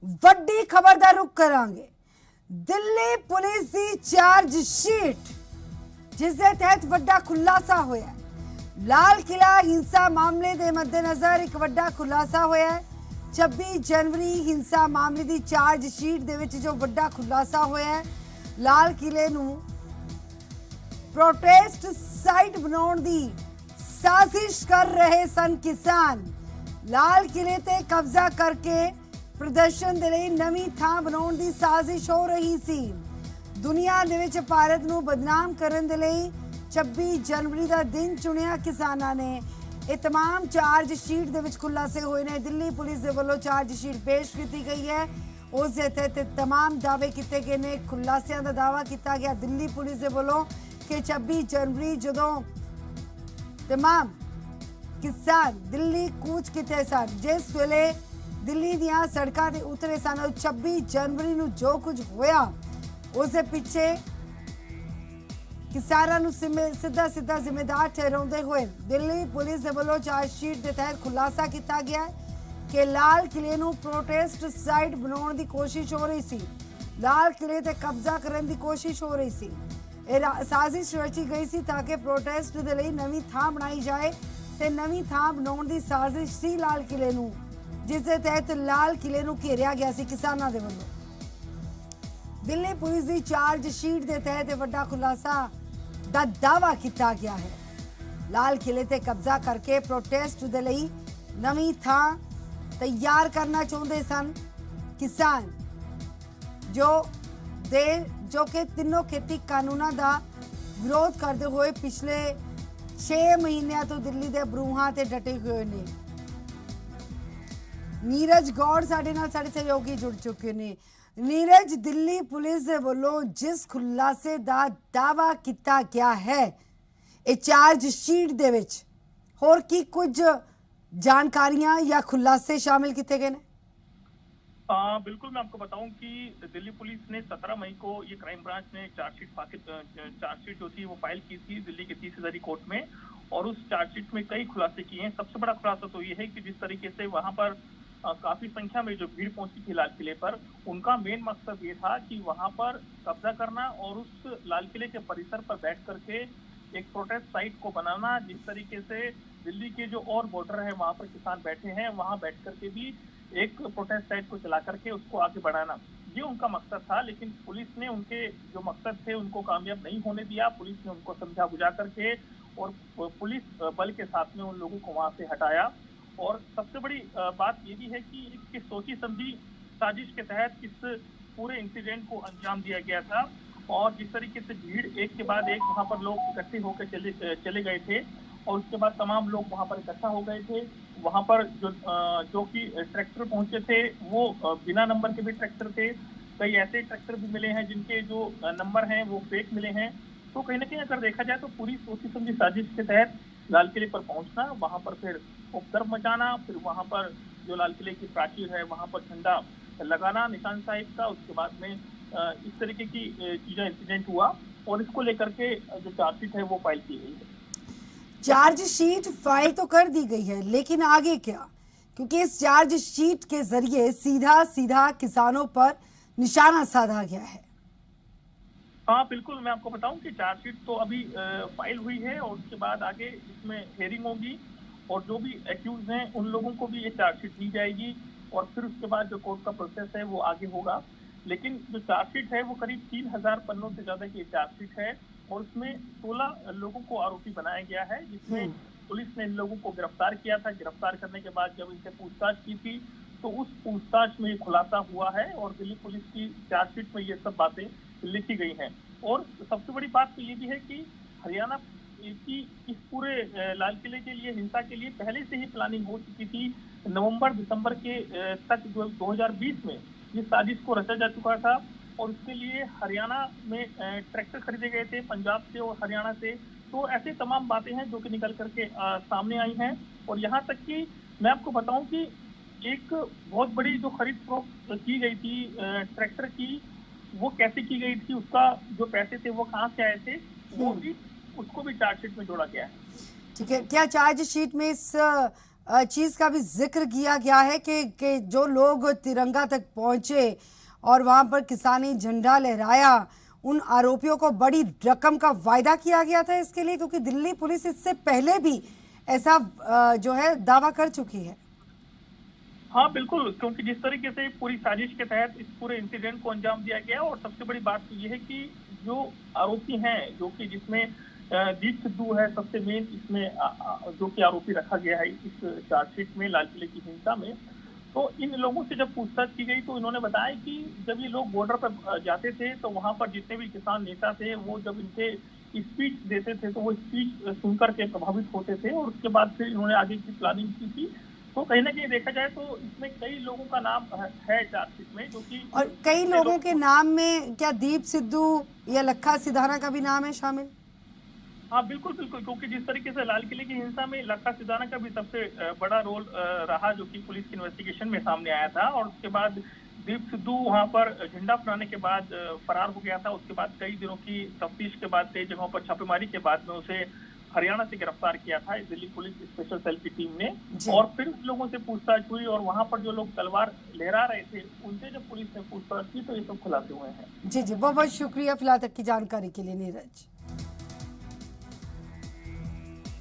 ਵੱਡੀ ਖਬਰ ਦਾ ਰੁਖ ਕਰਾਂਗੇ। ਦਿੱਲੀ ਪੁਲਿਸ ਦੀ ਚਾਰਜ ਸ਼ੀਟ ਜਿਸ ਦੇ ਤਹਿਤ ਵੱਡਾ ਖੁਲਾਸਾ ਹੋਇਆ ਹੈ। ਲਾਲ ਕਿਲਾ ਹਿੰਸਾ ਮਾਮਲੇ ਦੇ ਮੱਦੇਨਜ਼ਰ ਇੱਕ ਵੱਡਾ ਖੁਲਾਸਾ ਹੋਇਆ ਹੈ। 26 ਜਨਵਰੀ ਹਿੰਸਾ ਮਾਮਲੇ ਦੀ ਚਾਰਜ ਸ਼ੀਟ ਦੇ ਵਿੱਚ ਜੋ ਵੱਡਾ ਖੁਲਾਸਾ ਹੋਇਆ ਹੈ, ਲਾਲ ਕਿਲੇ ਨੂੰ ਪ੍ਰੋਟੈਸਟ ਸਾਈਟ ਬਣਾਉਣ ਦੀ ਸਾਜ਼ਿਸ਼ ਕਰ ਰਹੇ ਸਨ ਕਿਸਾਨ। ਲਾਲ ਕਿਲੇ ਤੇ ਕਬਜ਼ਾ ਕਰਕੇ ਪ੍ਰਦਰਸ਼ਨ ਦੇ ਲਈ ਨਵੀਂ ਥਾਂ ਬਣਾਉਣ ਦੀ ਸਾਜ਼ਿਸ਼ ਹੋ ਰਹੀ ਸੀ। ਦੁਨੀਆ ਦੇ ਵਿੱਚ ਭਾਰਤ ਨੂੰ ਬਦਨਾਮ ਕਰਨ ਦੇ ਲਈ 26 ਜਨਵਰੀ ਦਾ ਦਿਨ ਚੁਣਿਆ ਕਿਸਾਨਾਂ ਨੇ। ਇਹ तमाम ਚਾਰਜ ਸ਼ੀਟ ਦੇ ਵਿੱਚ ਖੁਲਾਸੇ ਹੋਏ ਨੇ। ਦਿੱਲੀ ਪੁਲਿਸ ਦੇ ਵੱਲੋਂ ਚਾਰਜ ਸ਼ੀਟ ਪੇਸ਼ ਕੀਤੀ ਗਈ ਹੈ। ਉਸ ਦੇ ਤਹਿਤ तमाम ਦਾਅਵੇ ਕੀਤੇ ਗਏ ਨੇ। ਖੁਲਾਸਿਆਂ ਦਾ ਦਾਅਵਾ ਕੀਤਾ ਗਿਆ ਦਿੱਲੀ ਪੁਲਿਸ ਦੇ ਵੱਲੋਂ ਕਿ 26 ਜਨਵਰੀ ਜਦੋਂ तमाम किसान दिल्ली कूच किते सन, जिस वेले दिल्ली दियां सड़कां ते उतरे सन, 26 जनवरी नूं जो कुछ होया उस दे पिछे किसानां नूं सीधा सीधा जिम्मेदार ठहराउंदे हुए दिल्ली पुलिस दे वल्लों चार्जशीट दे तहत खुलासा किया गया कि लाल किले नूं प्रोटेस्ट साइट बनाउण दी कोशिश हो रही सी। लाल किले ते कब्जा करन दी कोशिश हो रही सी। साजिश रची गई सी ताकि प्रोटेस्ट दे लई नवीं थां बनाई जाए ते नवीं थां बनाउण दी साजिश सी लाल किले नूं, जिस दे तहत लाल किले नूं घेरिया गया सी किसानां दे वल्लों। दिल्ली पुलिस दी चार्ज शीट दे तहत वड्डा खुलासा दा दावा किया गया है। लाल किले ते कब्जा करके प्रोटेस्ट दे लई नवीं थां तैयार करना चाहुंदे सन किसान, जो कि तीनों खेती कानूनों का विरोध करते हुए पिछले 6 महीनों तो दिल्ली के बरूहां ते डटे हुए ने। नीरज गौड़ साडे नाल साडे सहयोगी जुड़ चुके ने। नीरज, दिल्ली पुलिस दे वल्लों जिस खुलासे दा दावा किया गया है ये चार्ज शीट दे विच होर की कुछ जानकारियां या खुलासे शामिल किए गए ने? बिल्कुल, मैं आपको बताऊं कि दिल्ली पुलिस ने 17 मई को ये क्राइम ब्रांच ने चार्जशीट जो थी वो फाइल की थी दिल्ली के 30 हजारी कोर्ट में, और उस चार्जशीट में कई खुलासे किए हैं। सबसे बड़ा खुलासा तो ये है कि जिस तरीके से वहां पर काफी संख्या में जो भीड़ पहुंची थी लाल किले पर, उनका मेन मकसद ये था कि वहां पर कब्जा करना और उस लाल किले के परिसर पर बैठ करके एक प्रोटेस्ट साइट को बनाना। जिस तरीके से दिल्ली के जो और बॉर्डर है वहां पर किसान बैठे हैं, वहां बैठ करके भी एक प्रोटेस्ट साइट को चला करके उसको आगे बढ़ाना, ये उनका मकसद था। लेकिन पुलिस ने उनके जो मकसद थे उनको कामयाब नहीं होने दिया। पुलिस ने उनको समझा बुझा करके और पुलिस बल के साथ में उन लोगों को वहां से हटाया। और सबसे बड़ी बात ये भी है कि इसकी सोची समझी साजिश के तहत इस पूरे इंसिडेंट को अंजाम दिया गया था। और जिस तरीके से भीड़ एक के बाद एक वहां पर लोग इकट्ठे होकर चले गए थे, और उसके बाद तमाम लोग वहां पर इकट्ठा हो गए थे। वहां पर जो कि ट्रैक्टर पहुंचे थे वो बिना नंबर के भी ट्रैक्टर थे। कई ऐसे ट्रैक्टर भी मिले हैं जिनके जो नंबर हैं वो फेक मिले हैं। तो कहीं ना कहीं अगर देखा जाए तो पूरी सोची समझी साजिश के तहत लाल किले पर पहुंचना, वहां पर फिर उपद्रव मचाना, फिर वहां पर जो लाल किले की प्राचीर है वहां पर झंडा लगाना निशान साहिब का। उसके बाद में इस तरीके की चीजें इंसिडेंट हुआ और इसको लेकर के जो चार्जशीट है वो फाइल की गई है। चार्ज शीट फाइल तो कर दी गई है, लेकिन आगे क्या? क्योंकि इस चार्ज शीट के जरिए सीधा सीधा किसानों पर निशाना साधा गया है। हाँ बिल्कुल, मैं आपको बताऊं कि चार्जशीट तो अभी फाइल हुई है और उसके बाद आगे इसमें हेयरिंग होगी और जो भी एक्यूज हैं उन लोगों को भी ये चार्जशीट दी जाएगी और फिर उसके बाद जो कोर्ट का प्रोसेस है वो आगे होगा। लेकिन जो चार्जशीट है वो करीब 3000 पन्नों से ज्यादा की चार्जशीट है और उसमें 16 लोगों को आरोपी बनाया गया है, जिसमें पुलिस ने इन लोगों को गिरफ्तार किया था। गिरफ्तार करने के बाद जब इनसे पूछताछ की थी तो उस पूछताछ में ये खुलासा हुआ है और दिल्ली पुलिस की चार्जशीट में ये सब बातें लिखी गई हैं। और सबसे बड़ी बात तो ये भी है कि हरियाणा की इस पूरे लाल किले के लिए हिंसा के लिए पहले से ही प्लानिंग हो चुकी थी। नवंबर दिसंबर के तक 2020 में इस साजिश को रचा जा चुका था और उसके लिए हरियाणा में ट्रैक्टर खरीदे गए थे, पंजाब से और हरियाणा से। तो ऐसे तमाम बातें हैं जो कि निकल करके सामने आई हैं। और यहाँ तक कि मैं आपको बताऊं कि एक बहुत बड़ी जो खरीद फरोख्त की गई थी ट्रैक्टर की, वो कैसे की गई थी, उसका जो पैसे थे वो कहाँ से आए थे, वो भी उसको भी चार्जशीट में जोड़ा गया है। ठीक है, क्या चार्जशीट में इस चीज का भी जिक्र किया गया है कि जो लोग तिरंगा तक पहुंचे और वहां पर किसानी झंडा लहराया, उन आरोपियों को बड़ी रकम का वायदा किया गया था इसके लिए, क्योंकि दिल्ली पुलिस इससे पहले भी ऐसा जो है दावा कर चुकी है। हाँ बिल्कुल, क्योंकि जिस तरीके से पूरी साजिश के तहत इस पूरे इंसिडेंट को अंजाम दिया गया, और सबसे बड़ी बात तो ये है कि जो आरोपी हैं, जो कि जिसमें दीप सिद्धू है सबसे मेन इसमें जो कि आरोपी रखा गया है इस चार्जशीट में लाल किले की हिंसा में। तो इन लोगों से जब पूछताछ की गई तो इन्होंने बताया कि जब ये लोग बॉर्डर पर जाते थे तो वहां पर जितने भी किसान नेता थे वो जब इनके स्पीच देते थे तो वो स्पीच सुनकर के प्रभावित होते थे, और उसके बाद फिर इन्होंने आगे की प्लानिंग की थी। तो कहीं ना कहीं देखा जाए तो इसमें कई लोगों का नाम है चार्जशीट में, जो कि और कई लोगों के नाम में क्या दीप सिद्धू या लखा सिधाना का भी नाम है शामिल? हाँ बिल्कुल बिल्कुल, क्योंकि जिस तरीके से लाल किले की हिंसा में लखा सिधाना का भी सबसे बड़ा रोल रहा, जो कि पुलिस की इन्वेस्टिगेशन में सामने आया था, और उसके बाद दीप सिद्धू वहां पर झंडा फहराने के बाद फरार हो गया था। उसके बाद कई दिनों की तफ्तीश के बाद, कई जगहों पर छापेमारी के बाद में उसे हरियाणा से गिरफ्तार किया था दिल्ली पुलिस स्पेशल सेल की टीम ने, और फिर उन लोगों से पूछताछ हुई, और वहां पर जो लोग तलवार लहरा रहे थे उनसे जब पुलिस ने पूछताछ की तो ये सब खुलासे हुए हैं। जी जी, बहुत बहुत शुक्रिया फिलहाल तक की जानकारी के लिए नीरज।